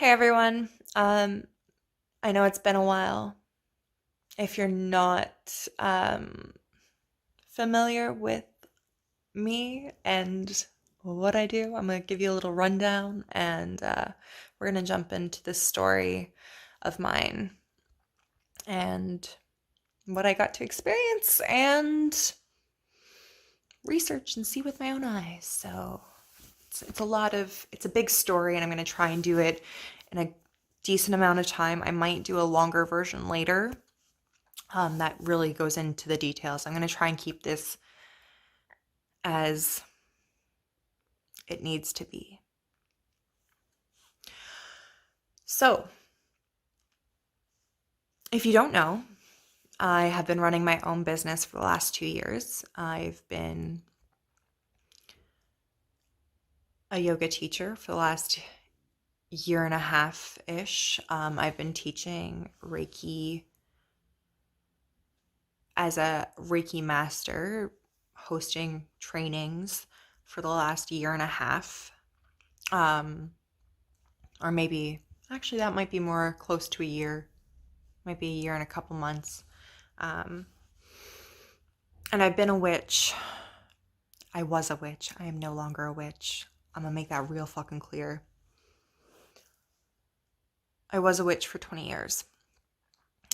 Hey everyone. I know it's been a while. If you're not familiar with me and what I do, I'm gonna give you a little rundown and we're gonna jump into this story of mine and what I got to experience and research and see with my own eyes. So it's a big story, and I'm gonna try and do it in a decent amount of time. I might do a longer version later that really goes into the details. I'm going to try and keep this as it needs to be. So, if you don't know, I have been running my own business for the last 2 years. I've been a yoga teacher for the last year and a half-ish. I've been teaching Reiki as a Reiki master, hosting trainings for the last year and a half. Or maybe, actually, that might be more close to a year. Might be a year and a couple months. And I've been a witch. I was a witch. I am no longer a witch. I'm gonna make that real fucking clear. I was a witch for 20 years.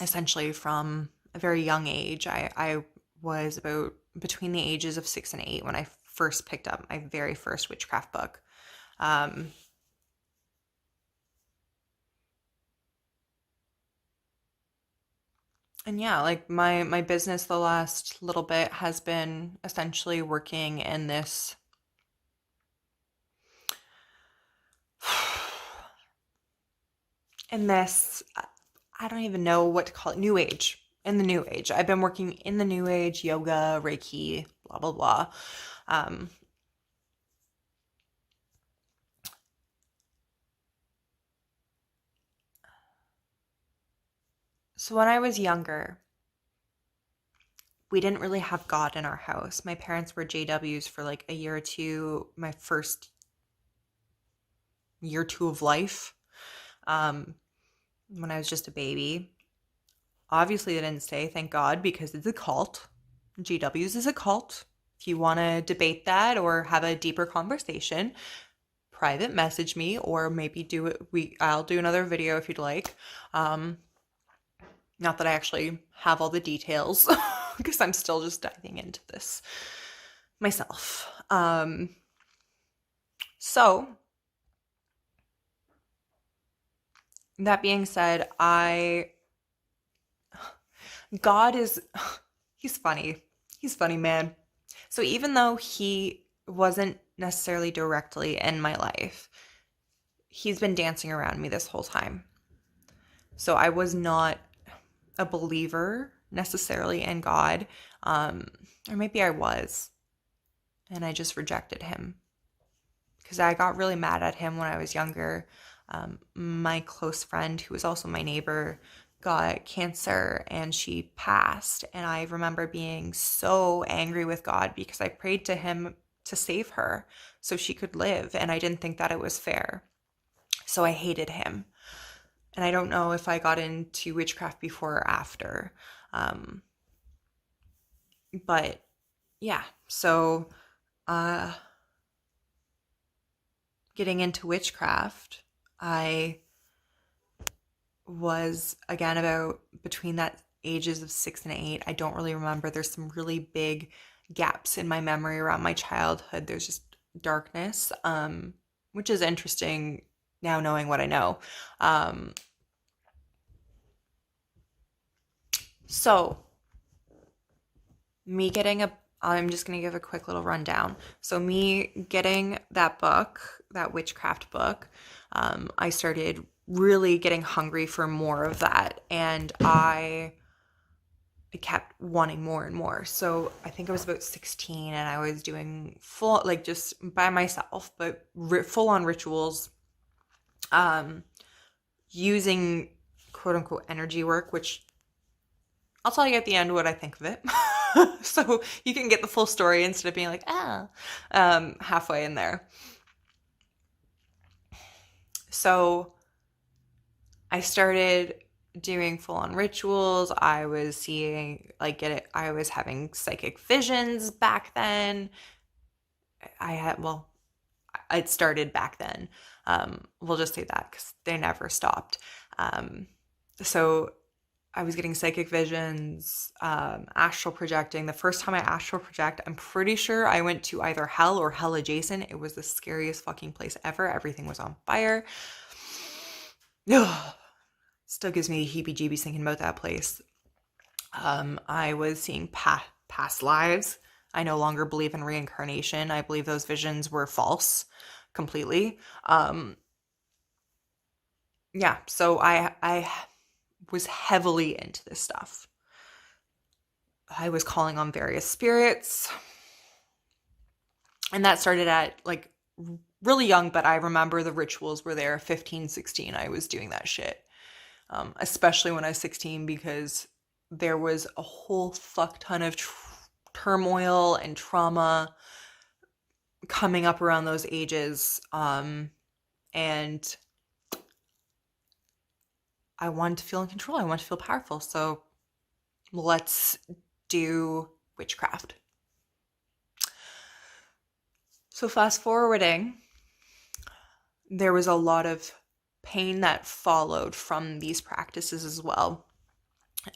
Essentially from a very young age. I was about between the ages of 6 and 8 when I first picked up my very first witchcraft book. And yeah, like my business the last little bit has been essentially working in this in this I don't even know what to call it, new age. In the new age. I've been working in the new age, yoga, Reiki, blah blah blah. Um so when I was younger, we didn't really have God in our house. My parents were JWs for like a year or two, my first year or two of life, when I was just a baby. Obviously, they didn't stay, thank God, because it's a cult. JWs is a cult. If you want to debate that or have a deeper conversation, private message me, or maybe do it. I'll do another video if you'd like. Not that I actually have all the details because I'm still just diving into this myself. So that being said, God is, he's funny. He's funny, man. So even though he wasn't necessarily directly in my life, he's been dancing around me this whole time. So I was not a believer necessarily in God, or maybe I was, and I just rejected him because I got really mad at him when I was younger. My close friend, who was also my neighbor, got cancer and she passed. And I remember being so angry with God because I prayed to him to save her so she could live. And I didn't think that it was fair. So I hated him. And I don't know if I got into witchcraft before or after. But yeah, so getting into witchcraft, I was again about between that ages of 6 and 8. I don't really remember. There's some really big gaps in my memory around my childhood. There's just darkness, which is interesting now knowing what I know. So me getting I'm just going to give a quick little rundown. So me getting that book, that witchcraft book, I started really getting hungry for more of that. And I kept wanting more and more. So I think I was about 16 and I was doing full, like just by myself, but full on rituals, using quote unquote energy work, which I'll tell you at the end what I think of it. So you can get the full story instead of being like, halfway in there. So I started doing full on rituals. I was seeing, like, get it, I was having psychic visions back then. I had, well, it started back then. We'll just say that because they never stopped. Um, so I was getting psychic visions, astral projecting. The first time I astral project, I'm pretty sure I went to either hell or hell adjacent. It was the scariest fucking place ever. Everything was on fire. Still gives me heebie-jeebies thinking about that place. I was seeing past lives. I no longer believe in reincarnation. I believe those visions were false completely. Yeah, so I was heavily into this stuff. I was calling on various spirits. And that started at like really young, but I remember the rituals were there 15, 16. I was doing that shit. Especially when I was 16 because there was a whole fuck ton of turmoil and trauma coming up around those ages. And I wanted to feel in control. I wanted to feel powerful. So let's do witchcraft. So fast forwarding, there was a lot of pain that followed from these practices as well.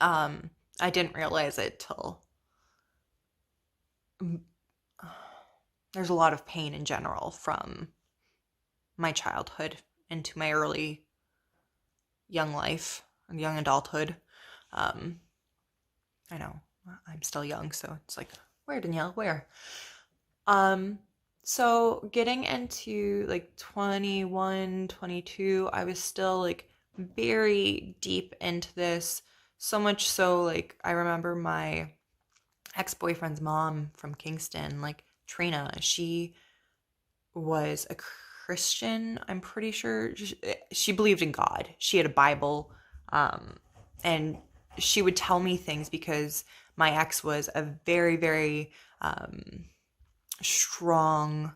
I didn't realize it till there's a lot of pain in general from my childhood into my early young life and young adulthood. I know I'm still young, so it's like, where, Danielle, where? So getting into like 21, 22, I was still like very deep into this. So much so, like, I remember my ex-boyfriend's mom from Kingston, like Trina, she was a Christian, I'm pretty sure. She believed in God. She had a Bible. And she would tell me things because my ex was a very, very strong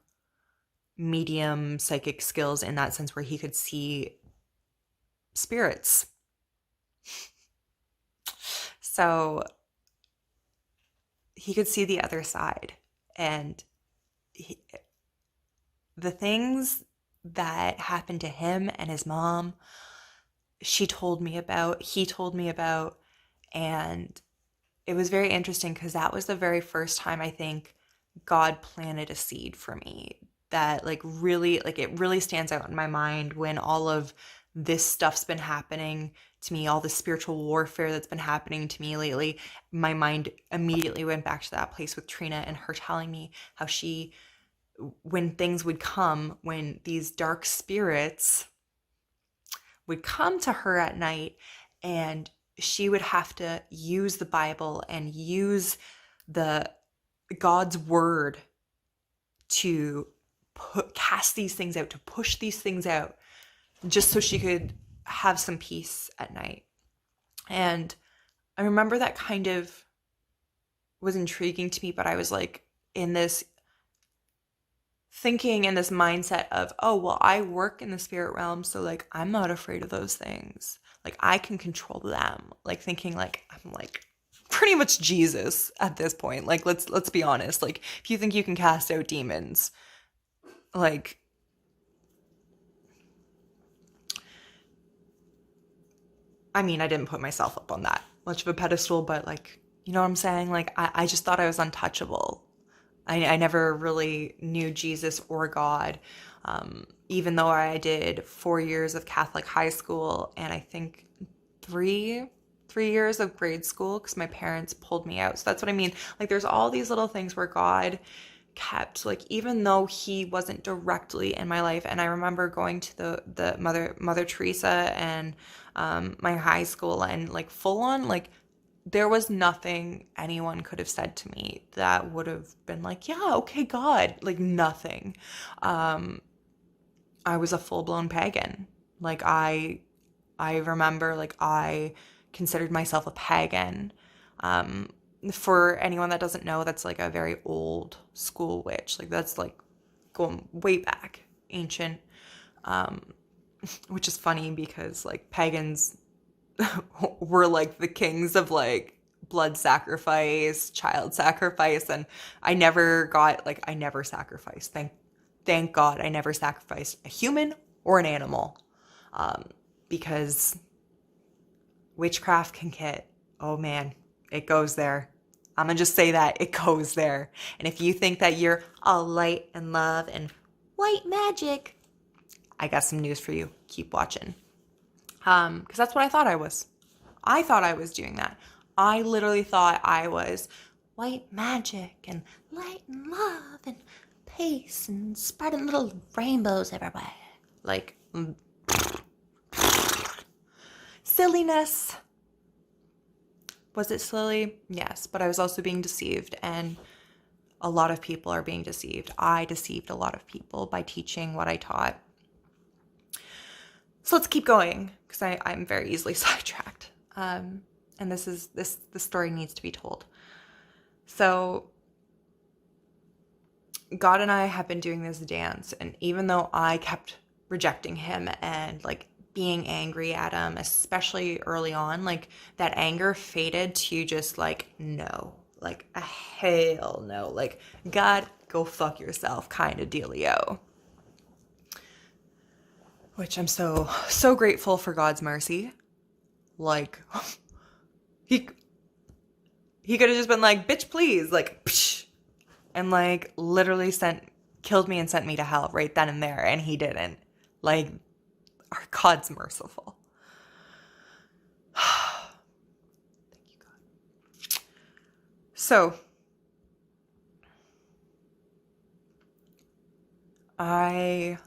medium psychic skills in that sense where he could see spirits. So he could see the other side. And the things that happened to him and his mom, he told me about, and it was very interesting because that was the very first time I think God planted a seed for me that like really, like it really stands out in my mind when all of this stuff's been happening to me, all the spiritual warfare that's been happening to me lately. My mind immediately went back to that place with Trina and her telling me how she, when things would come, when these dark spirits would come to her at night, and she would have to use the Bible and use the God's word to cast these things out, to push these things out, just so she could have some peace at night. And I remember that kind of was intriguing to me, but I was like in this thinking in this mindset of, oh, well, I work in the spirit realm, so like I'm not afraid of those things. Like I can control them. Like thinking like I'm like pretty much Jesus at this point. Like let's be honest. Like if you think you can cast out demons, like I mean, I didn't put myself up on that much of a pedestal, but like, you know what I'm saying? Like I just thought I was untouchable. I never really knew Jesus or God, even though I did 4 years of Catholic high school and I think three years of grade school because my parents pulled me out. So that's what I mean. Like there's all these little things where God kept, like, even though he wasn't directly in my life. And I remember going to the Mother Teresa and my high school, and like full on, like there was nothing anyone could have said to me that would have been like, yeah, okay, God, like nothing. I was a full-blown pagan. Like I remember, like I considered myself a pagan. For anyone that doesn't know, that's like a very old school witch. Like that's like going way back, ancient. which is funny because like pagans were like the kings of like blood sacrifice, child sacrifice, and I never sacrificed. Thank God I never sacrificed a human or an animal. Um, because witchcraft can get, oh man, it goes there. I'm gonna just say that it goes there. And if you think that you're all light and love and white magic, I got some news for you. Keep watching. Because that's what I thought I was. I thought I was doing that. I literally thought I was white magic and light and love and peace and spreading little rainbows everywhere. Like, silliness. Was it silly? Yes, but I was also being deceived, and a lot of people are being deceived. I deceived a lot of people by teaching what I taught. So let's keep going, because I'm very easily sidetracked. And the story needs to be told. So God and I have been doing this dance, and even though I kept rejecting him and like being angry at him, especially early on, like that anger faded to just like no, like a hell no, like God, go fuck yourself kind of dealio. Which I'm so grateful for God's mercy. Like he could have just been like, bitch, please, like, psh, and like literally killed me and sent me to hell right then and there, and he didn't. Like, our God's merciful. Thank you, God. So, I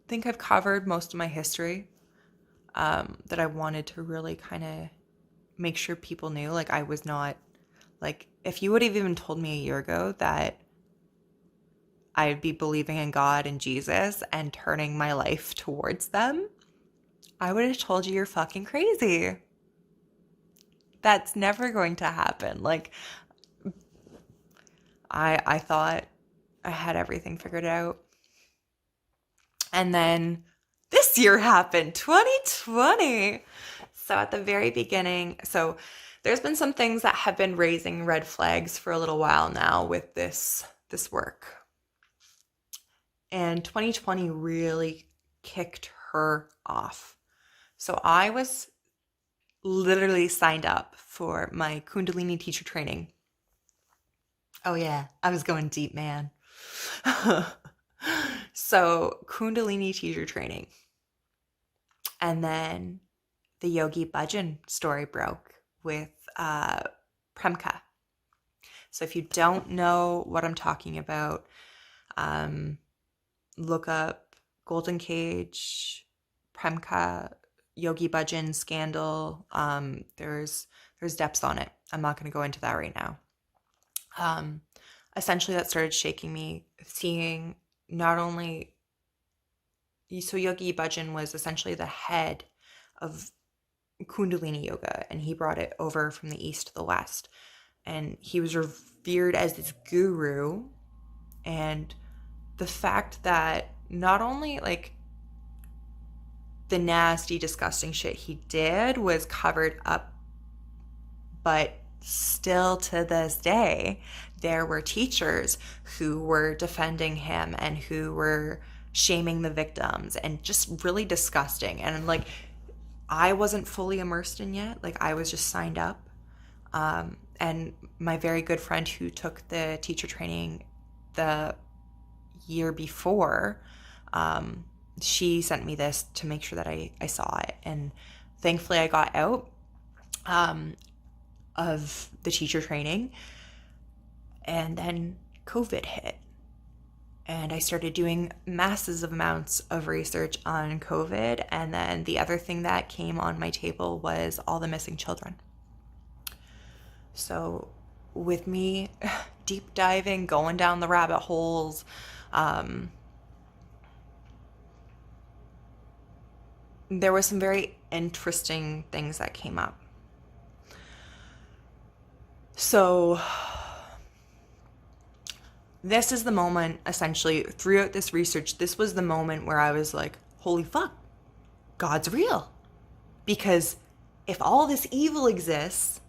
think I've covered most of my history that I wanted to really kind of make sure people knew. Like, I was not, like, if you would have even told me a year ago that I'd be believing in God and Jesus and turning my life towards them, I would have told you you're fucking crazy. That's never going to happen. Like, I thought I had everything figured out. And then this year happened, 2020. So at the very beginning, so there's been some things that have been raising red flags for a little while now with this work. And 2020 really kicked her off. So I was literally signed up for my Kundalini teacher training. Oh yeah, I was going deep, man. So Kundalini teacher training. And then the Yogi Bhajan story broke with Premka. So if you don't know what I'm talking about, look up Golden Cage, Premka, Yogi Bhajan scandal. There's depths on it. I'm not going to go into that right now. Essentially, that started shaking me, seeing not only, so Yogi Bhajan was essentially the head of Kundalini yoga, and he brought it over from the east to the west, and he was revered as this guru. And the fact that not only like the nasty, disgusting shit he did was covered up, but still to this day, there were teachers who were defending him and who were shaming the victims, and just really disgusting. And like, I wasn't fully immersed in yet. Like, I was just signed up. And my very good friend who took the teacher training the year before, she sent me this to make sure that I saw it. And thankfully I got out of the teacher training, and then COVID hit. And I started doing massive amounts of research on COVID. And then the other thing that came on my table was all the missing children. So with me deep diving, going down the rabbit holes, there were some very interesting things that came up. So this is the moment, essentially, throughout this research, this was the moment where I was like, holy fuck, God's real. Because if all this evil exists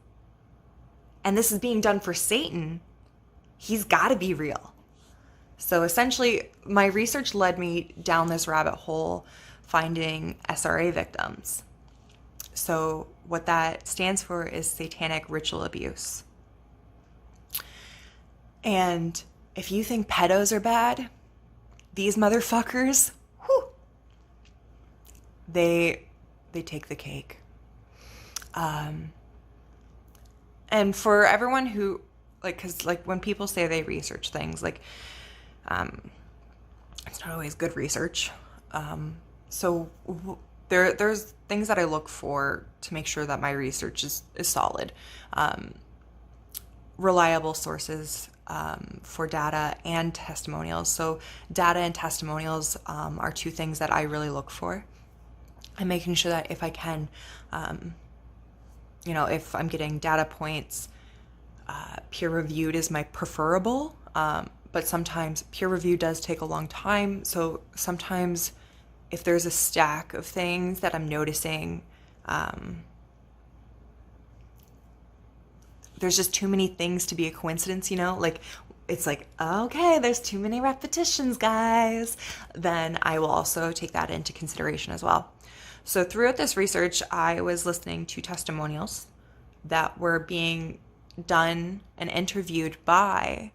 and this is being done for Satan, he's got to be real. So essentially, my research led me down this rabbit hole finding SRA victims. So what that stands for is satanic ritual abuse. And if you think pedos are bad, these motherfuckers, whew, they take the cake. And for everyone who, like, because like when people say they research things, like, it's not always good research. So there's things that I look for to make sure that my research is solid. Reliable sources for data and testimonials. So data and testimonials are two things that I really look for. And making sure that if I can, if I'm getting data points, peer reviewed is my preferable. But sometimes peer review does take a long time. So sometimes if there's a stack of things that I'm noticing, there's just too many things to be a coincidence, like it's like, okay, there's too many repetitions, guys. Then I will also take that into consideration as well. So throughout this research, I was listening to testimonials that were being done and interviewed by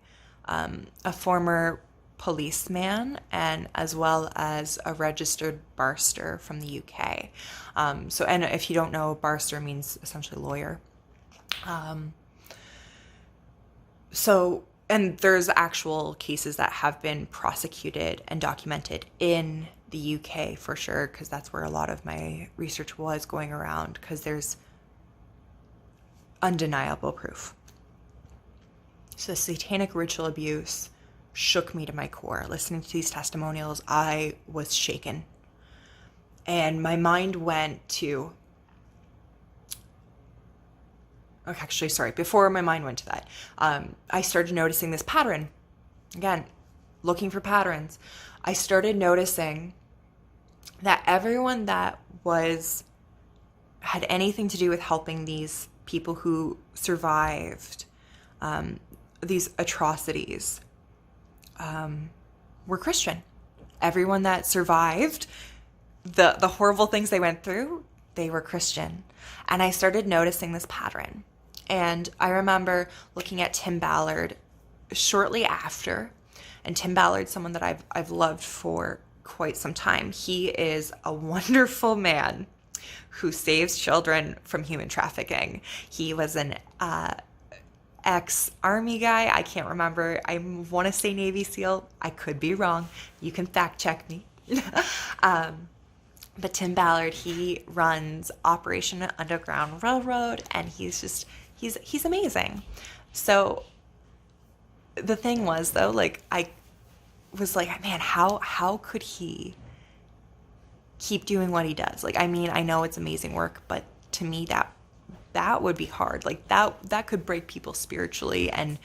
a former policeman and as well as a registered barrister from the UK. And if you don't know, barrister means essentially lawyer. And there's actual cases that have been prosecuted and documented in the UK for sure, because that's where a lot of my research was going around, because there's undeniable proof. So satanic ritual abuse shook me to my core. Listening to these testimonials, I was shaken. And my mind went to... Okay, actually, sorry. Before my mind went to that, I started noticing this pattern. Again, looking for patterns. I started noticing that everyone that had anything to do with helping these people who survived these atrocities were Christian. Everyone that survived the horrible things they went through, they were Christian. And I started noticing this pattern. And I remember looking at Tim Ballard shortly after. And Tim Ballard's someone that I've loved for quite some time. He is a wonderful man who saves children from human trafficking. He was an ex-army guy. I can't remember. I want to say Navy SEAL. I could be wrong. You can fact check me. But Tim Ballard, he runs Operation Underground Railroad, and he's amazing. So the thing was, though, like, I was like, man, how could he keep doing what he does? Like, I mean, I know it's amazing work, but to me, that would be hard. Like, that could break people spiritually and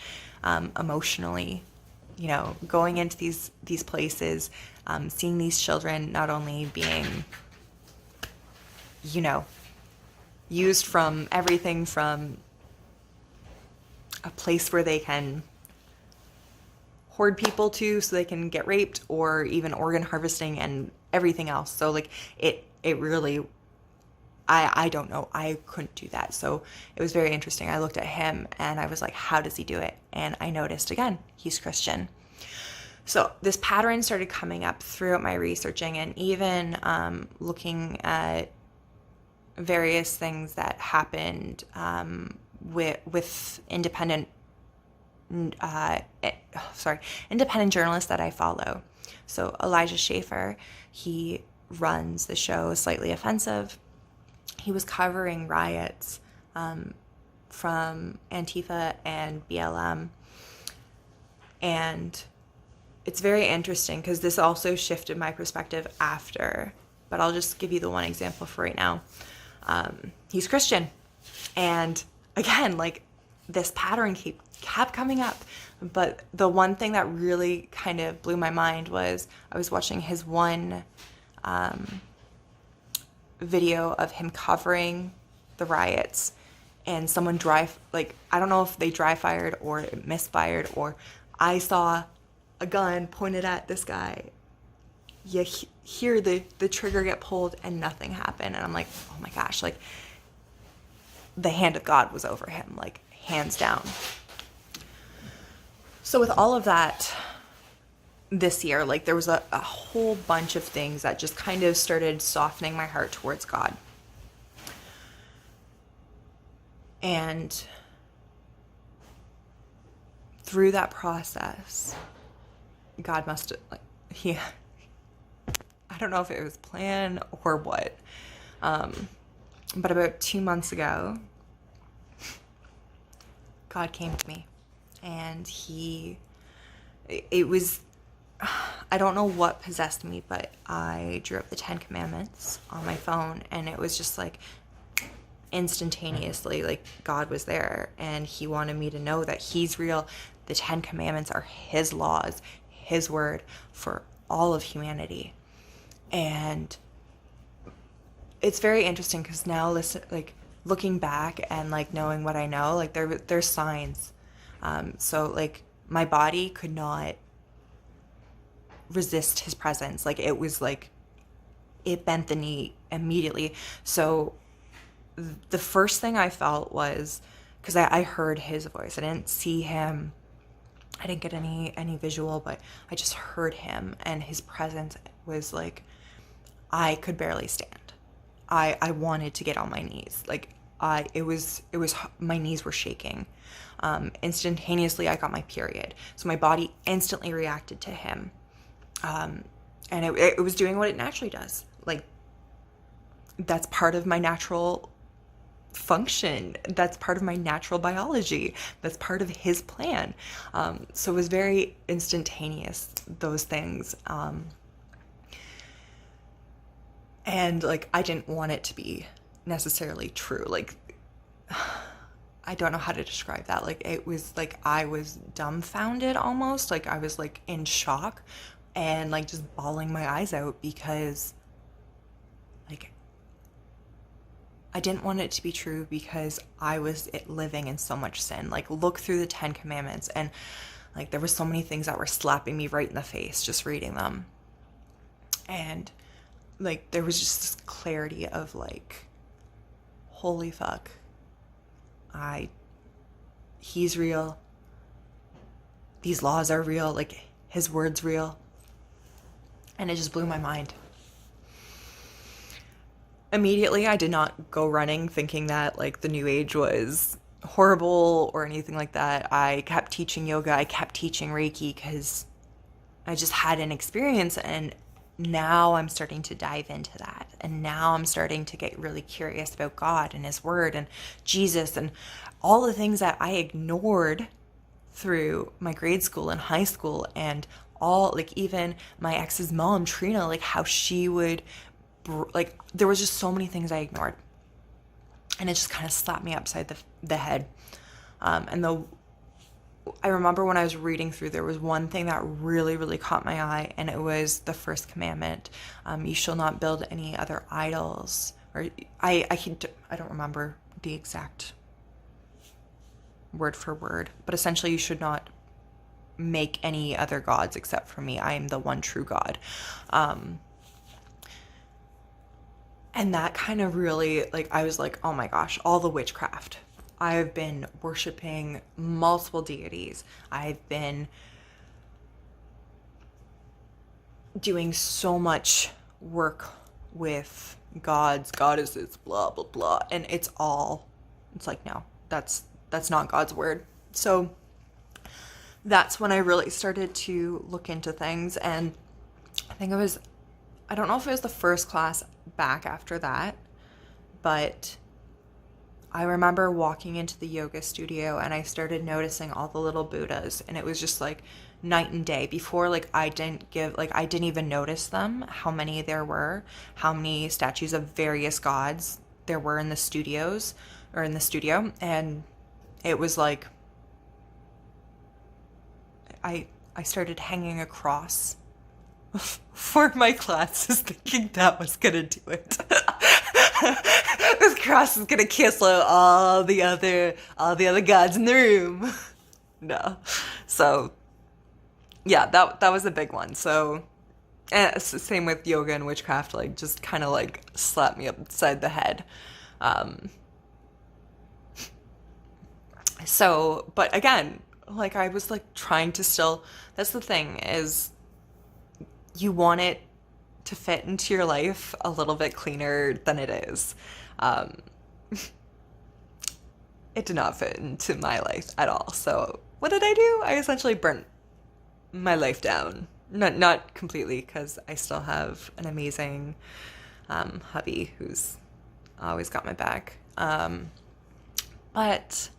emotionally. Going into these places, seeing these children not only being, used from everything from a place where they can hoard people to so they can get raped, or even organ harvesting and everything else. So like it really, I don't know. I couldn't do that. So it was very interesting. I looked at him and I was like, how does he do it? And I noticed, again, he's Christian. So this pattern started coming up throughout my researching, and even looking at various things that happened with independent journalists that I follow. So Elijah Schaefer, he runs the show Slightly Offensive. He was covering riots from Antifa and BLM. And it's very interesting because this also shifted my perspective after, but I'll just give you the one example for right now. He's Christian. And again, like, this pattern kept coming up. But the one thing that really kind of blew my mind was I was watching his one video of him covering the riots, and someone I don't know if they dry fired or it misfired, or I saw a gun pointed at this guy. You hear the trigger get pulled and nothing happened. And I'm like, oh my gosh, like the hand of God was over him, like hands down. So with all of that this year, like there was a whole bunch of things that just kind of started softening my heart towards God. And through that process, God must have, like, I don't know if it was planned or what, but about 2 months ago, God came to me, and it was, I don't know what possessed me, but I drew up the 10 Commandments on my phone, and it was just like instantaneously, like God was there, and he wanted me to know that he's real. The 10 Commandments are his laws, his word for all of humanity. And it's very interesting because now looking back and like knowing what I know, like there's signs. So like my body could not resist his presence. Like it was like it bent the knee immediately. So the first thing I felt was, because I heard his voice. I didn't see him. I didn't get any visual, but I just heard him, and his presence was like, I could barely stand. I wanted to get on my knees. Like it was my knees were shaking. Instantaneously I got my period. So my body instantly reacted to him. And it was doing what it naturally does. Like that's part of my natural function. That's part of my natural biology. That's part of his plan. So it was very instantaneous, those things. And like I didn't want it to be necessarily true. Like I don't know how to describe that. Like it was like I was dumbfounded almost. Like I was like in shock and like just bawling my eyes out because like I didn't want it to be true, because I was living in so much sin. Like look through the 10 Commandments, and like there were so many things that were slapping me right in the face just reading them. And like there was just this clarity of like, holy fuck, he's real. These laws are real. Like his word's real. And it just blew my mind. Immediately, I did not go running thinking that like the new age was horrible or anything like that. I kept teaching yoga. I kept teaching reiki because I just had an experience, and now I'm starting to dive into that. And now I'm starting to get really curious about God and his word and Jesus and all the things that I ignored through my grade school and high school, and all like even my ex's mom, Trina, like how she would like there was just so many things I ignored, and it just kind of slapped me upside the head. I remember when I was reading through, there was one thing that really, really caught my eye, and it was the first commandment. You shall not build any other idols. Or I don't remember the exact word for word, but essentially you should not make any other gods except for me. I am the one true God. And that kind of really, like, I was like, oh my gosh, all the witchcraft. I've been worshiping multiple deities. I've been doing so much work with gods, goddesses, blah, blah, blah. And it's like, no, that's not God's word. So that's when I really started to look into things. And I don't know if it was the first class back after that, but I remember walking into the yoga studio and I started noticing all the little Buddhas, and it was just like night and day. Before, like I didn't even notice them, how many there were, how many statues of various gods there were in the studio. And it was like I I started hanging a cross for my classes, thinking that was gonna do it. This cross is gonna cancel out all the other gods in the room. No. So yeah, that was a big one. So and it's the same with yoga and witchcraft, like just kind of like slapped me upside the head. Um, so, but again, like I was like trying to still, that's the thing is you want it to fit into your life a little bit cleaner than it is. Um, it did not fit into my life at all. So what did I do? I essentially burnt my life down. Not completely, because I still have an amazing hubby who's always got my back. But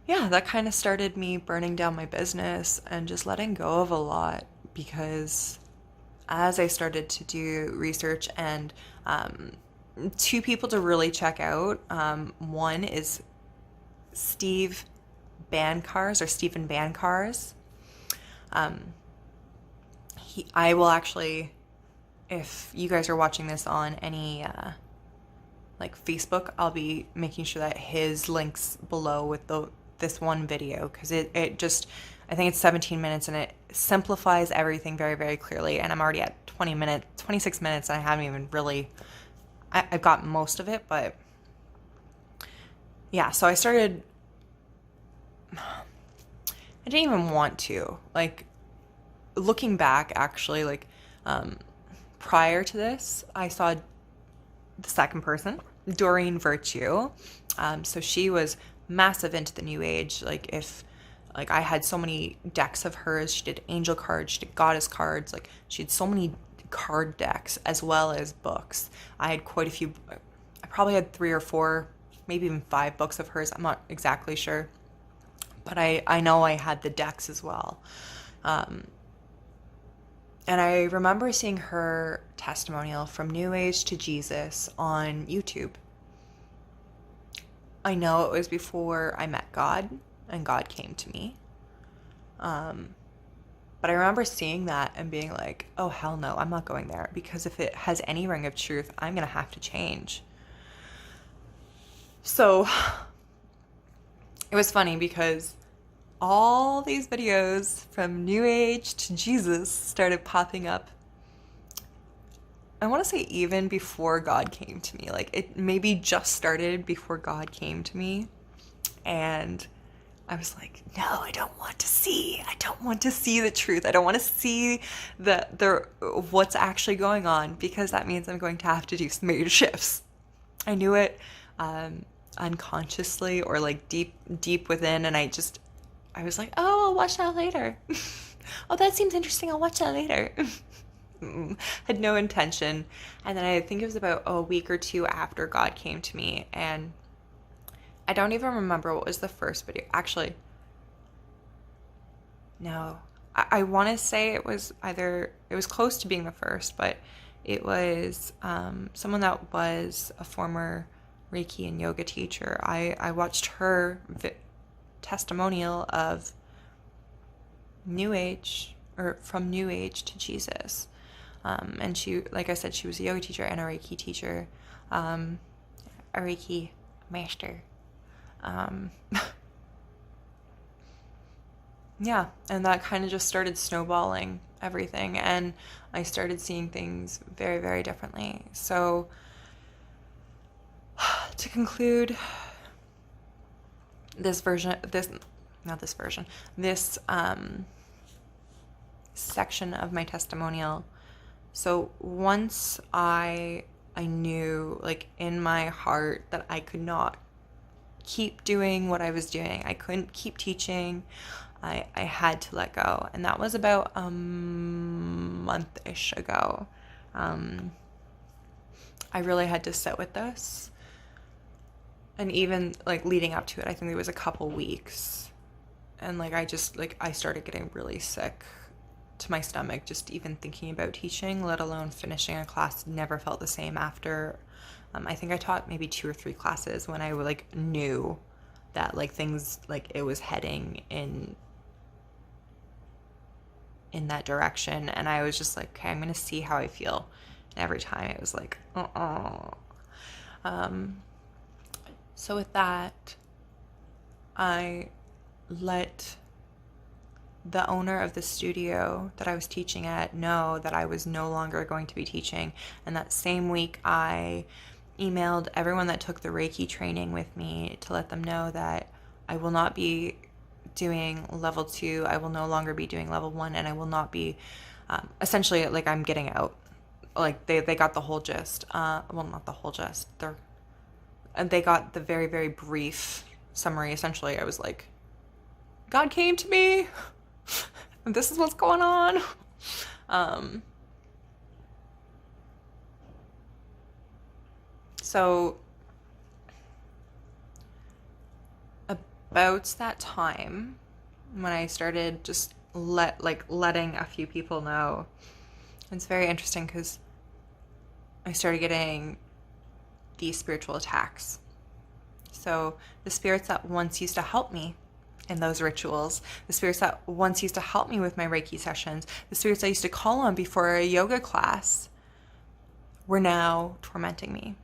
yeah, that kind of started me burning down my business and just letting go of a lot, because as I started to do research and two people to really check out. One is Stephen Bancars. I will actually, if you guys are watching this on any like Facebook, I'll be making sure that his links below with this one video, because it just, I think it's 17 minutes and it simplifies everything very, very clearly. And I'm already at 26 minutes, and I haven't even really, I've got most of it, but yeah, so I started, I didn't even want to, like, looking back, actually, like, prior to this, I saw the second person, Doreen Virtue. So she was massive into the new age. Like I had so many decks of hers. She did angel cards, she did goddess cards. Like she had so many card decks as well as books. I had quite a few. I probably had 3 or 4, maybe even 5 books of hers. I'm not exactly sure, but I know I had the decks as well. And I remember seeing her testimonial from New Age to Jesus on YouTube. I know it was before I met God and God came to me. But I remember seeing that and being like, oh, hell no, I'm not going there, because if it has any ring of truth, I'm going to have to change. So it was funny because all these videos from New Age to Jesus started popping up. I want to say even before God came to me. Like it maybe just started before God came to me. And I was like, no, I don't want to see. I don't want to see the truth. I don't want to see the what's actually going on, because that means I'm going to have to do some major shifts. I knew it unconsciously, or like deep within, and I was like, oh, I'll watch that later. Oh, that seems interesting. I'll watch that later. Had no intention. And then I think it was about a week or 2 after God came to me, and I don't even remember what was the first video. Actually, no. I want to say it was close to being the first, but it was someone that was a former Reiki and yoga teacher. I watched her testimonial of New Age, or from New Age to Jesus. And she, like I said, she was a yoga teacher and a Reiki teacher, a Reiki master. Yeah, and that kind of just started snowballing everything, and I started seeing things very, very differently. So to conclude this section of my testimonial. So once I knew, like, in my heart that I could not keep doing what I was doing. I couldn't keep teaching. I had to let go. And that was about a month-ish ago. I really had to sit with this. And even like leading up to it, I think it was a couple weeks. And like I started getting really sick to my stomach, just even thinking about teaching, let alone finishing a class. Never felt the same after. I think I taught maybe 2 or 3 classes when I like knew that like things, like it was heading in that direction, and I was just like, okay, I'm gonna see how I feel. And every time it was like, so with that, I let the owner of the studio that I was teaching at know that I was no longer going to be teaching. And that same week, I emailed everyone that took the Reiki training with me to let them know that I will not be doing level 2. I will no longer be doing level 1, and I will not be, essentially, like, I'm getting out. Like, they got the whole gist. Well, not the whole gist. They got the very, very brief summary. Essentially, I was like, God came to me. This is what's going on. So about that time when I started just letting a few people know, it's very interesting because I started getting these spiritual attacks. So the spirits that once used to help me in those rituals, the spirits that once used to help me with my Reiki sessions, the spirits I used to call on before a yoga class, were now tormenting me.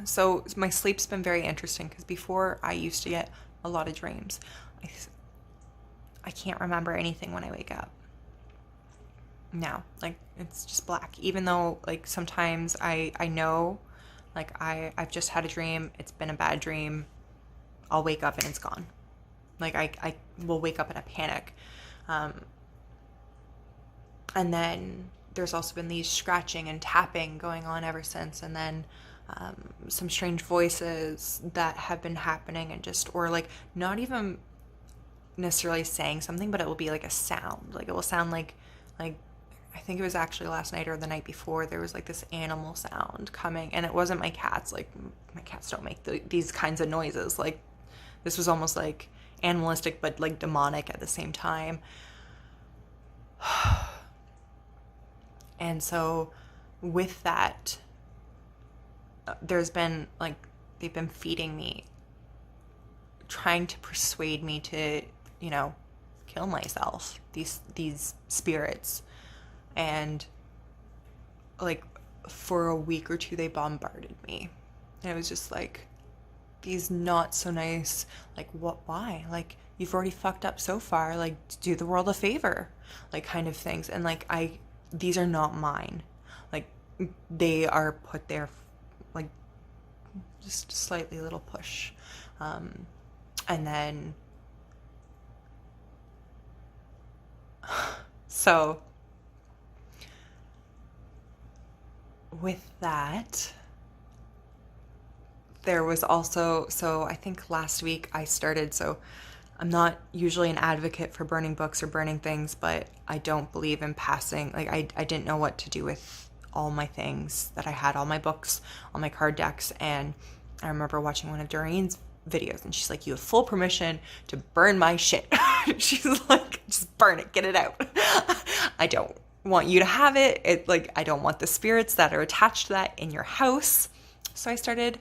So my sleep's been very interesting because before I used to get a lot of dreams. I can't remember anything when I wake up. Now, like, it's just black. Even though, like, sometimes I know, like, I've just had a dream, it's been a bad dream, I'll wake up and it's gone. Like, I will wake up in a panic. And then there's also been these scratching and tapping going on ever since. And then some strange voices that have been happening, and just, or like, not even necessarily saying something, but it will be like a sound. Like, it will sound like I think it was actually last night or the night before, there was like this animal sound coming, and it wasn't my cats. Like, my cats don't make these kinds of noises. Like, this was almost like animalistic, but like demonic at the same time. And so with that, there's been like, they've been feeding me, trying to persuade me to, kill myself, these spirits. And like, for a week or two, they bombarded me, and it was just like these not so nice, like, why, like, you've already fucked up so far, like, do the world a favor, like, kind of things. And like, these are not mine, like, they are put there, like, just a slightly little push. And then so with that, there was also, so I think last week I started, so I'm not usually an advocate for burning books or burning things, but I don't believe in passing, like, I didn't know what to do with all my things that I had, all my books, all my card decks. And I remember watching one of Doreen's videos, and she's like, you have full permission to burn my shit. She's like, just burn it, get it out. I don't want you to have it. Like, I don't want the spirits that are attached to that in your house. So I started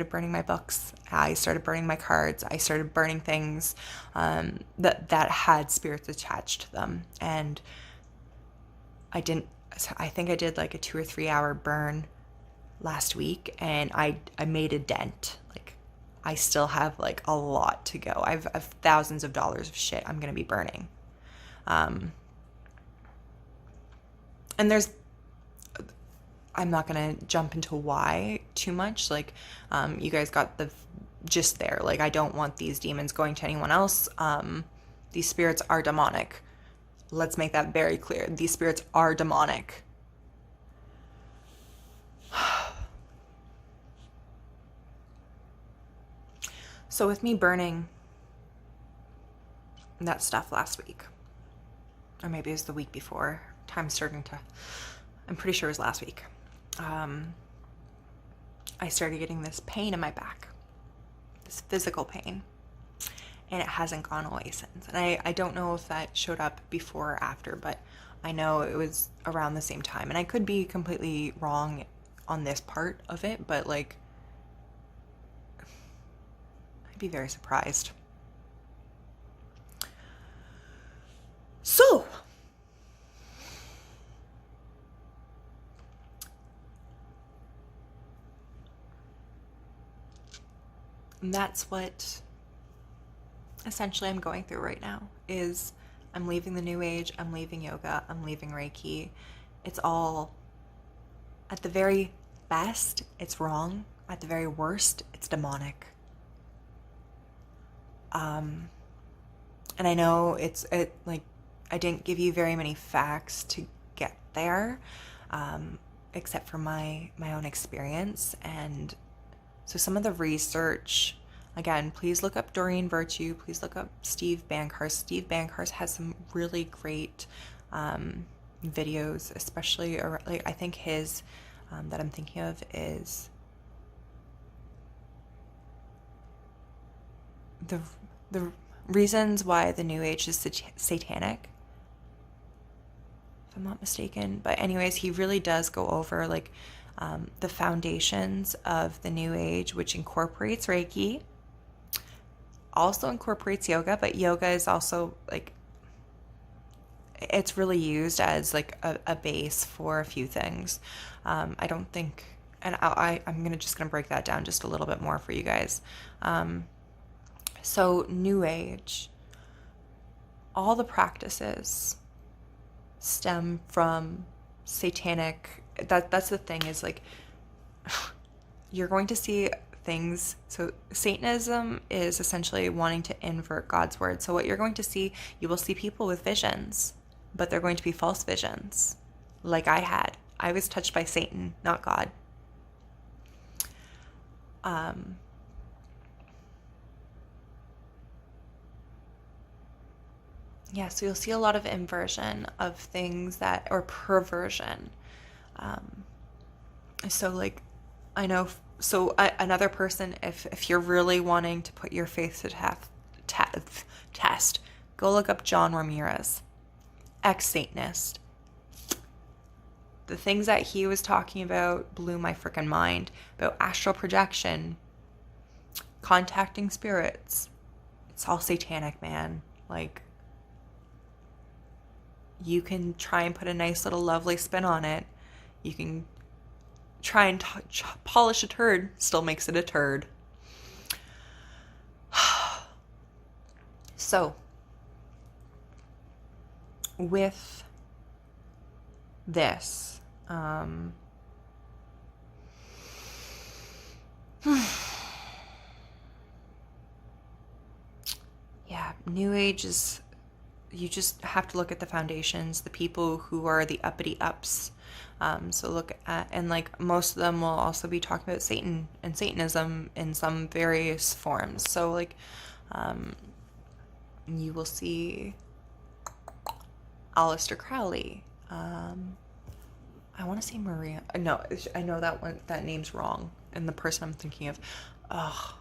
burning my books. I started burning my cards. I started burning things that had spirits attached to them. And I think I did like a 2 or 3 hour burn last week, and I made a dent. Like, I still have like a lot to go. I've thousands of dollars of shit I'm gonna be burning. And I'm not gonna jump into why too much. Like, you guys got the gist there. Like, I don't want these demons going to anyone else. These spirits are demonic. Let's make that very clear. These spirits are demonic. So with me burning that stuff last week, or maybe it was the week before, time's starting to, I'm pretty sure it was last week, I started getting this pain in my back, this physical pain, and it hasn't gone away since. And I don't know if that showed up before or after, but I know it was around the same time. And I could be completely wrong on this part of it, but like, be very surprised. So, and that's what essentially I'm going through right now is I'm leaving the new age, I'm leaving yoga, I'm leaving Reiki. It's all, at the very best, it's wrong. At the very worst, it's demonic. And I know like I didn't give you very many facts to get there, except for my own experience. And so some of the research, again, please look up Doreen Virtue. Please look up Steve Bankhurst. Steve Bankhurst has some really great videos, especially like I think his that I'm thinking of is the reasons why the New Age is satanic, if I'm not mistaken. But anyways, he really does go over like the foundations of the New Age, which incorporates Reiki, also incorporates yoga, but yoga is also like, it's really used as like a base for a few things. I don't think, and I'm just gonna break that down just a little bit more for you guys. So New Age, all the practices stem from satanic. That's the thing, is like you're going to see things. So Satanism is essentially wanting to invert God's word. So what you're going to see, you will see people with visions, but they're going to be false visions, like I had. I was touched by Satan, not God. Yeah, so you'll see a lot of inversion of things that, or perversion. So like, I know, so another person, if you're really wanting to put your faith to test, go look up John Ramirez, ex-Satanist. The things that he was talking about blew my freaking mind, about astral projection, contacting spirits. It's all satanic, man. Like, you can try and put a nice little lovely spin on it. You can try and polish a turd, still makes it a turd. So, with this, yeah, New Age is, you just have to look at the foundations, the people who are the uppity ups. So look at, and like most of them will also be talking about Satan and Satanism in some various forms. So like, you will see Aleister Crowley. I want to say Maria. No, I know that one. That name's wrong, and the person I'm thinking of. Ugh.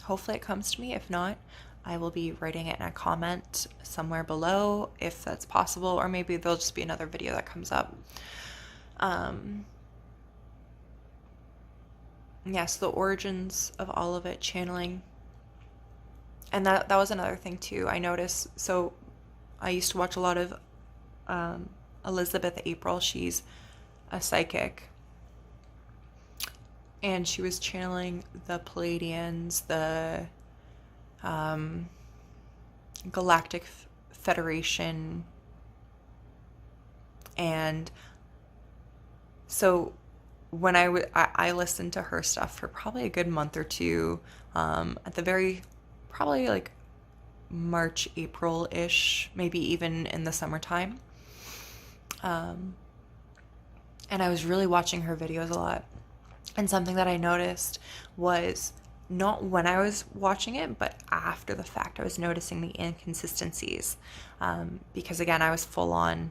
Hopefully it comes to me. If not, I will be writing it in a comment somewhere below if that's possible, or maybe there'll just be another video that comes up. Yes, the origins of all of it, channeling. And that was another thing too. I noticed, so I used to watch a lot of Elizabeth April. She's a psychic. And she was channeling the Pleiadians, the Galactic Federation. And so when I listened to her stuff for probably a good month or two, at the very, probably like March, April-ish, maybe even in the summertime. And I was really watching her videos a lot. And something that I noticed was, not when I was watching it, but after the fact, I was noticing the inconsistencies. Because again, I was full on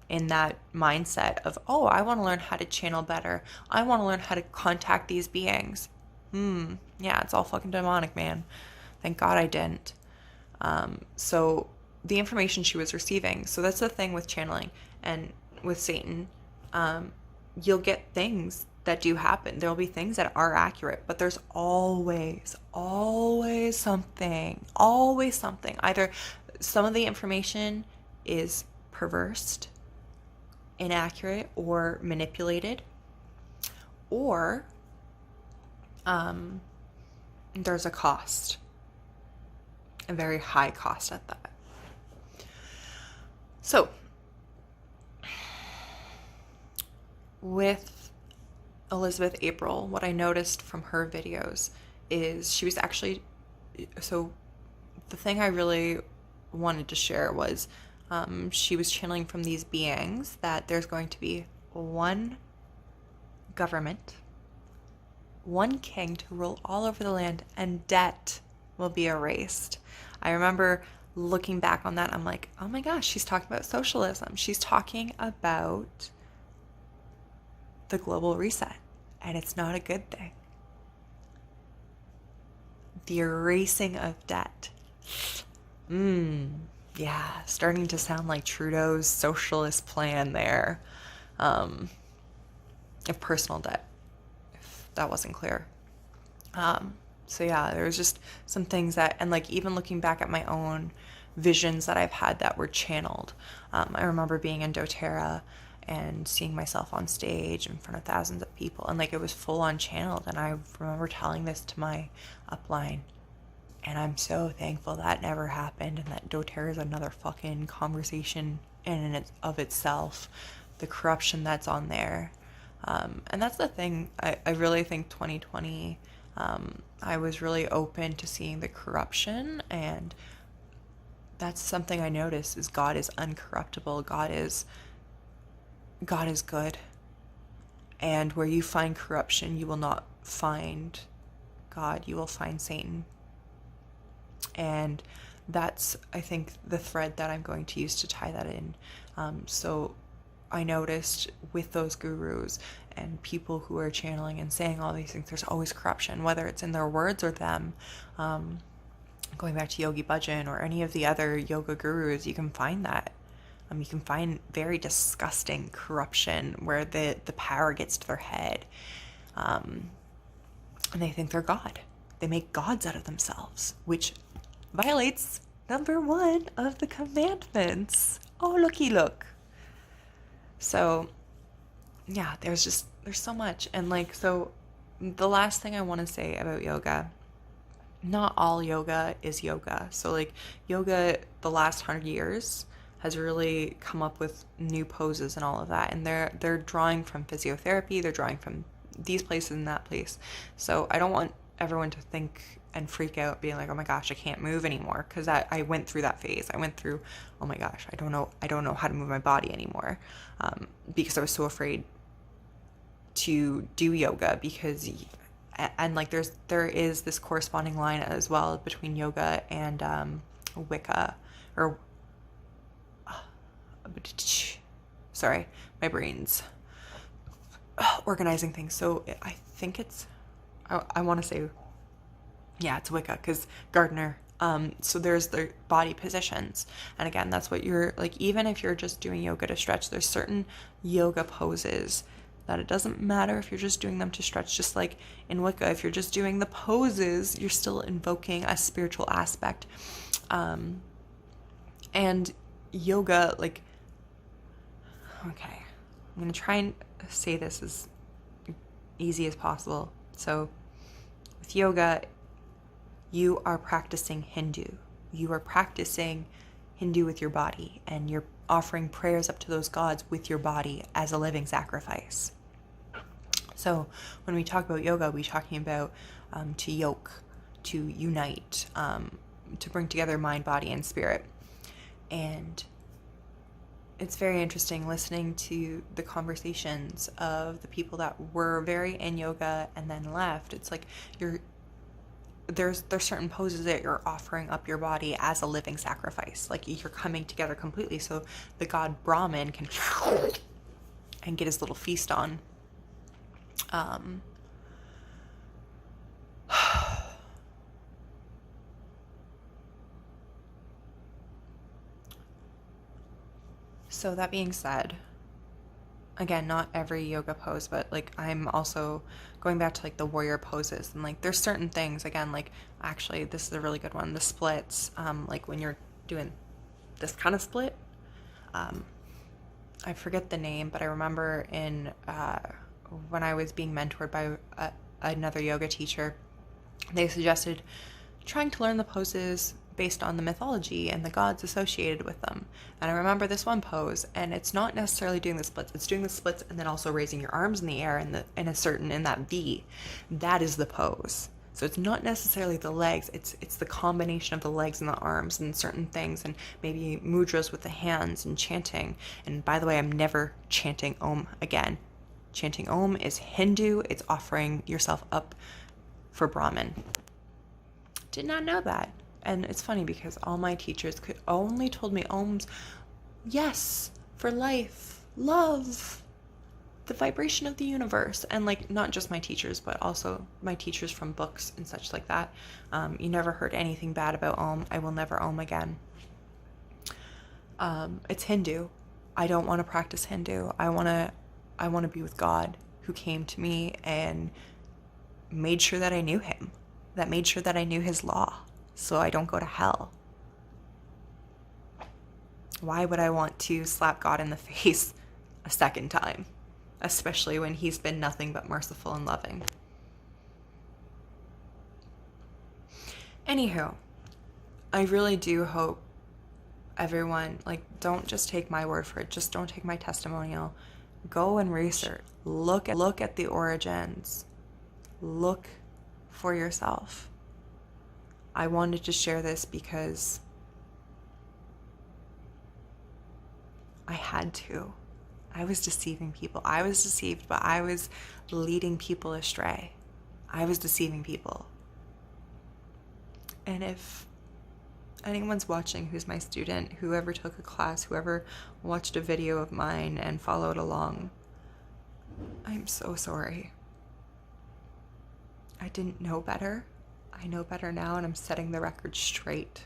in that mindset of, oh, I want to learn how to channel better. I want to learn how to contact these beings. Yeah, it's all fucking demonic, man. Thank God I didn't. So the information she was receiving. So that's the thing with channeling and with Satan. you'll get things that do happen. There'll be things that are accurate, but there's always something, always something. Either some of the information is perverse, inaccurate, or manipulated, or there's a cost, a very high cost at that. So, with Elizabeth April, what I noticed from her videos is she was actually, so the thing I really wanted to share was she was channeling from these beings that there's going to be one government, one king to rule all over the land, and debt will be erased. I remember looking back on that, I'm like, oh my gosh, she's talking about socialism. She's talking about the global reset, and it's not a good thing. The erasing of debt. Yeah, starting to sound like Trudeau's socialist plan there. Of personal debt, if that wasn't clear. So yeah, there was just some things that, and like even looking back at my own visions that I've had that were channeled. I remember being in doTERRA and seeing myself on stage in front of thousands of people, and like it was full on channeled. And I remember telling this to my upline, and I'm so thankful that never happened, and that doTERRA is another fucking conversation in and of itself. The corruption that's on there. And that's the thing. I really think 2020, I was really open to seeing the corruption, and that's something I noticed is God is uncorruptible. God is good. And where you find corruption, you will not find God. You will find Satan. And that's, I think, the thread that I'm going to use to tie that in. So I noticed with those gurus and people who are channeling and saying all these things, there's always corruption, whether it's in their words or them. Going back to Yogi Bhajan or any of the other yoga gurus, you can find that. You can find very disgusting corruption where the power gets to their head. And they think they're God. They make gods out of themselves, which violates number 1 of the commandments. Oh, looky look. So, yeah, there's so much. And like, so the last thing I want to say about yoga, not all yoga is yoga. So like yoga, the last 100 years has really come up with new poses and all of that. And they're drawing from physiotherapy. They're drawing from these places and that place. So I don't want everyone to think and freak out being like, oh my gosh, I can't move anymore. Because I went through that phase. I went through, oh my gosh, I don't know how to move my body anymore. Because I was so afraid to do yoga, because and like there is this corresponding line as well between yoga and Wicca, or sorry, my brain's organizing things. So I think it's, I want to say, yeah, it's Wicca, because Gardner. So there's the body positions, and again, that's what you're like. Even if you're just doing yoga to stretch, there's certain yoga poses that it doesn't matter if you're just doing them to stretch. Just like in Wicca, if you're just doing the poses, you're still invoking a spiritual aspect. And yoga, like, okay, I'm gonna try and say this as easy as possible. So with yoga, you are practicing Hindu. You are practicing Hindu with your body, and you're offering prayers up to those gods with your body as a living sacrifice. So when we talk about yoga, we're talking about to yoke, to unite, to bring together mind, body, and spirit. And it's very interesting listening to the conversations of the people that were very in yoga and then left. It's like there's certain poses that you're offering up your body as a living sacrifice. Like you're coming together completely, so the god Brahman can and get his little feast on. So that being said, again, not every yoga pose, but like I'm also going back to like the warrior poses, and like there's certain things, again, like actually this is a really good one, the splits, like when you're doing this kind of split. I forget the name, but I remember in when I was being mentored by another yoga teacher, they suggested trying to learn the poses based on the mythology and the gods associated with them. And I remember this one pose, and it's not necessarily doing the splits, it's doing the splits and then also raising your arms in the air in that V. That is the pose. So it's not necessarily the legs, it's the combination of the legs and the arms and certain things, and maybe mudras with the hands and chanting. And by the way, I'm never chanting Om again. Chanting Om is Hindu, it's offering yourself up for Brahman. Did not know that. And it's funny because all my teachers could only told me Oms, yes, for life, love, the vibration of the universe. And like not just my teachers, but also my teachers from books and such like that. You never heard anything bad about Om. I will never Om again. It's Hindu. I don't want to practice Hindu. I want to be with God, who came to me and made sure that I knew him, that made sure that I knew his law, so I don't go to hell. Why would I want to slap God in the face a second time, especially when he's been nothing but merciful and loving? Anywho, I really do hope everyone, like, don't just take my word for it, just don't take my testimonial. Go and research, look at the origins, look for yourself. I wanted to share this because I had to. I was deceiving people. I was deceived, but I was leading people astray. I was deceiving people. And if anyone's watching who's my student, whoever took a class, whoever watched a video of mine and followed along, I'm so sorry. I didn't know better. I know better now, and I'm setting the record straight.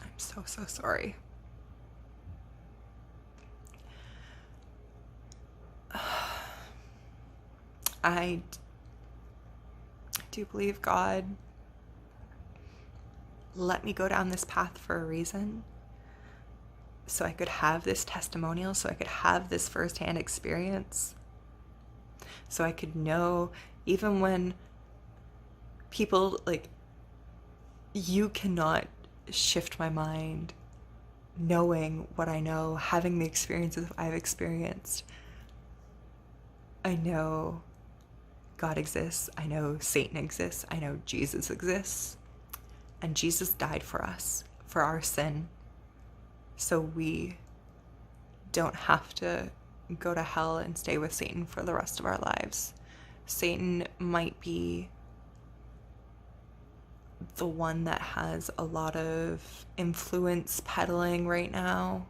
I'm so sorry. I do believe God let me go down this path for a reason, so I could have this testimonial, so I could have this firsthand experience, so I could know, even when people, like, you cannot shift my mind knowing what I know, having the experiences I've experienced. I know God exists, I know Satan exists, I know Jesus exists, and Jesus died for us, for our sin, so we don't have to go to hell and stay with Satan for the rest of our lives. Satan might be the one that has a lot of influence peddling right now,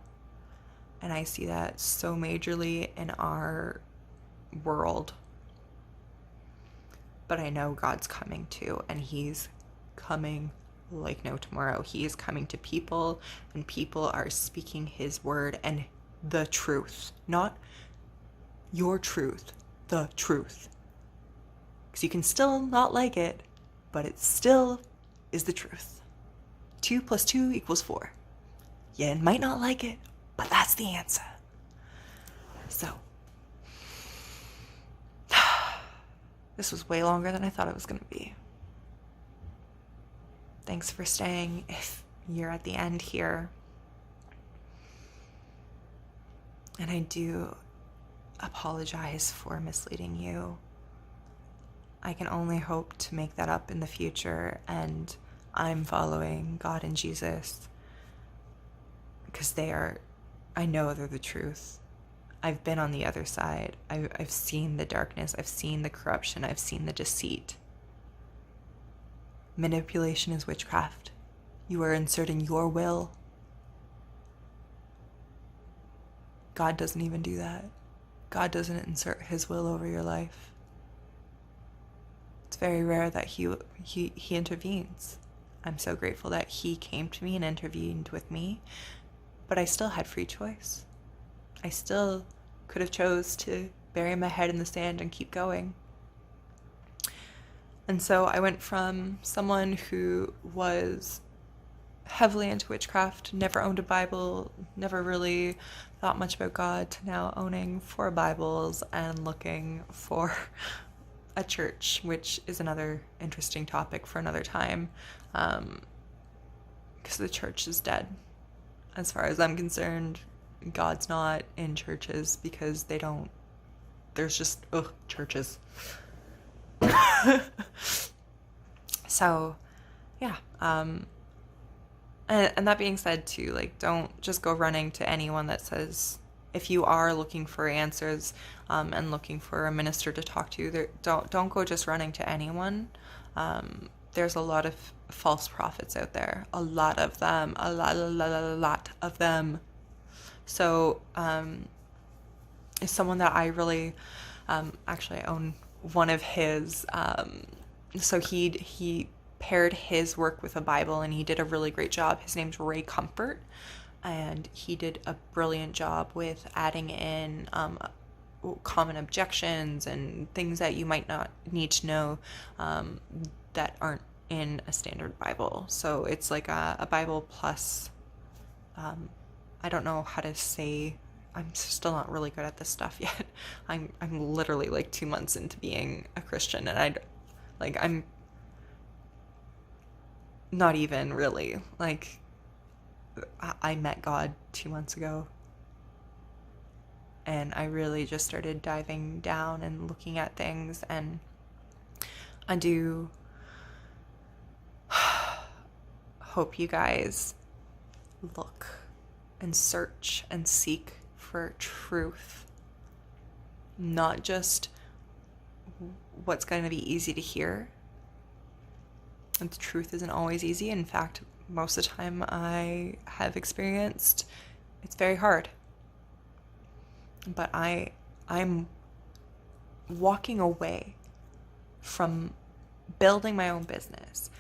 and I see that so majorly in our world. But I know God's coming too, and he's coming like no tomorrow. He is coming to people, and people are speaking his word and the truth, not your truth, the truth. Because you can still not like it, but it still is the truth. 2 + 2 = 4. You might not like it, but that's the answer. So, this was way longer than I thought it was going to be. Thanks for staying if you're at the end here. And I do apologize for misleading you. I can only hope to make that up in the future, and I'm following God and Jesus because I know they're the truth. I've been on the other side. I've seen the darkness. I've seen the corruption. I've seen the deceit. Manipulation is witchcraft. You are inserting your will. God doesn't even do that. God doesn't insert his will over your life. It's very rare that he intervenes. I'm so grateful that he came to me and intervened with me, but I still had free choice. I still could have chose to bury my head in the sand and keep going. And so I went from someone who was heavily into witchcraft, never owned a Bible, never really thought much about God, to now owning 4 Bibles and looking for a church, which is another interesting topic for another time, because the church is dead. As far as I'm concerned, God's not in churches because there's just, churches. So, yeah, and that being said too, like, don't just go running to anyone that says, if you are looking for answers and looking for a minister to talk to, don't go just running to anyone. There's a lot of false prophets out there, a lot of them, a lot of them. So is someone that I really actually own one of his. So he paired his work with a Bible, and he did a really great job. His name's Ray Comfort, and he did a brilliant job with adding in common objections and things that you might not need to know that aren't in a standard Bible. So it's like a Bible plus, I don't know how to say, I'm still not really good at this stuff yet. I'm literally like 2 months into being a Christian, and I'm not even really, like, I met God 2 months ago, and I really just started diving down and looking at things, and I do hope you guys look and search and seek for truth, not just what's going to be easy to hear. And the truth isn't always easy. In fact, most of the time I have experienced it's very hard. But I'm walking away from building my own business.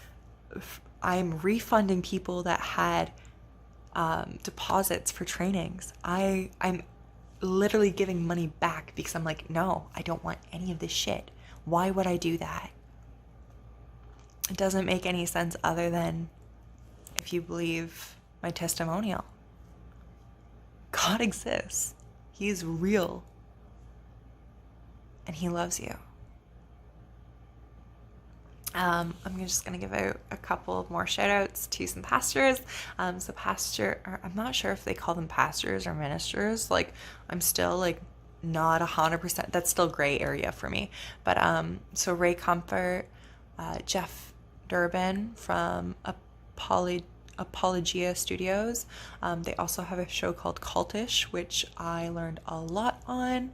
I'm refunding people that had deposits for trainings. I'm literally giving money back because I'm like, no, I don't want any of this shit. Why would I do that? It doesn't make any sense other than if you believe my testimonial. God exists. He is real. And he loves you. I'm just going to give out a couple of more shout outs to some pastors. I'm not sure if they call them pastors or ministers. Like, I'm still like not 100%. That's still gray area for me. But so Ray Comfort, Jeff Durbin from Apologia Studios. They also have a show called Cultish, which I learned a lot on.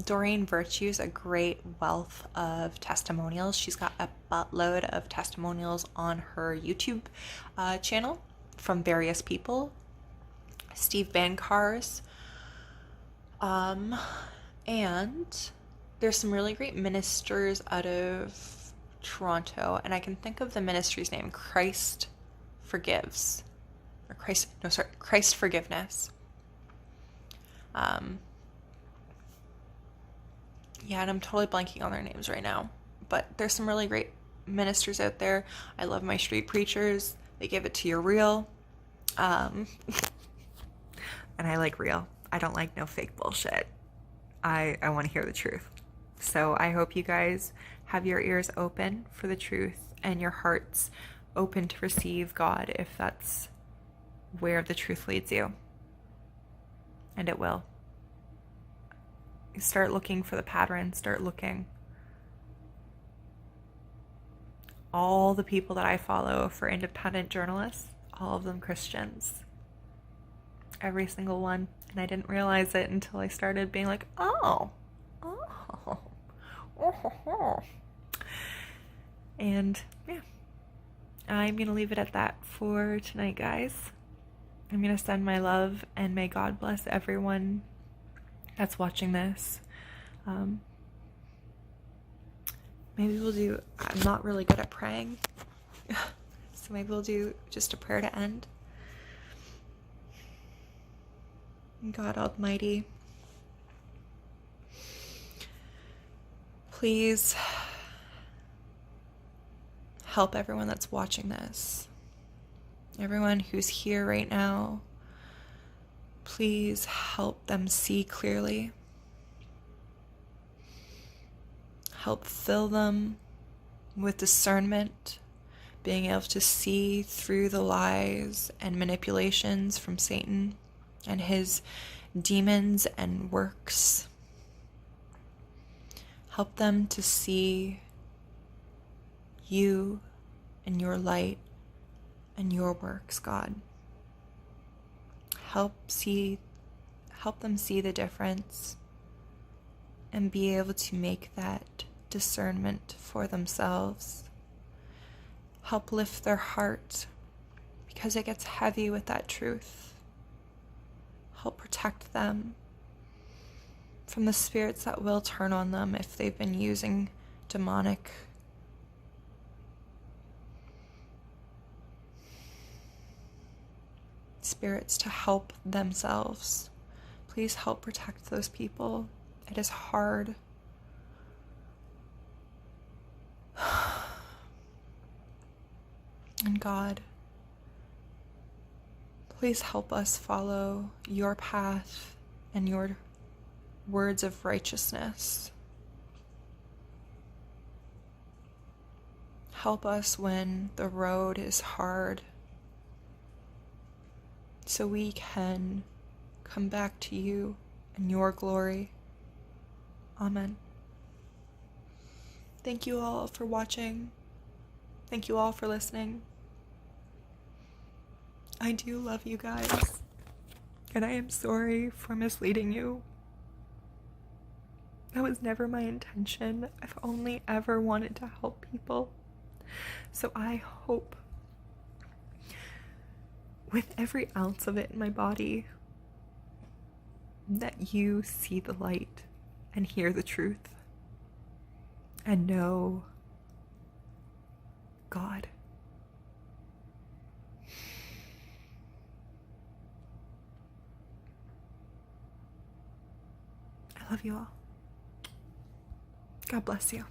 Doreen Virtue's a great wealth of testimonials. She's got a buttload of testimonials on her YouTube channel from various people. Steve Bancars. And there's some really great ministers out of Toronto, and I can think of the ministry's name, Christ Forgiveness. Yeah, and I'm totally blanking on their names right now, but there's some really great ministers out there. I love my street preachers. They give it to you real. And I like real. I don't like no fake bullshit. I want to hear the truth. So I hope you guys have your ears open for the truth and your hearts open to receive God if that's where the truth leads you. And it will. Start looking for the pattern. Start looking. All the people that I follow for independent journalists, all of them Christians. Every single one. And I didn't realize it until I started being like, oh. And yeah, I'm going to leave it at that for tonight, guys. I'm going to send my love, and may God bless everyone that's watching this. Maybe we'll do, I'm not really good at praying. So maybe we'll do just a prayer to end. God Almighty, please help everyone that's watching this. Everyone who's here right now, please help them see clearly. Help fill them with discernment, being able to see through the lies and manipulations from Satan and his demons and works. Help them to see you and your light and your works, God. Help them see the difference and be able to make that discernment for themselves. Help lift their heart because it gets heavy with that truth. Help protect them from the spirits that will turn on them if they've been using demonic spirits to help themselves. Please help protect those people. It is hard. And God, please help us follow your path and your words of righteousness. Help us when the road is hard, so we can come back to you and your glory. Amen. Thank you all for watching. Thank you all for listening. I do love you guys, and I am sorry for misleading you. That was never my intention. I've only ever wanted to help people. So I hope with every ounce of it in my body that you see the light and hear the truth and know God. I love you all. God bless you.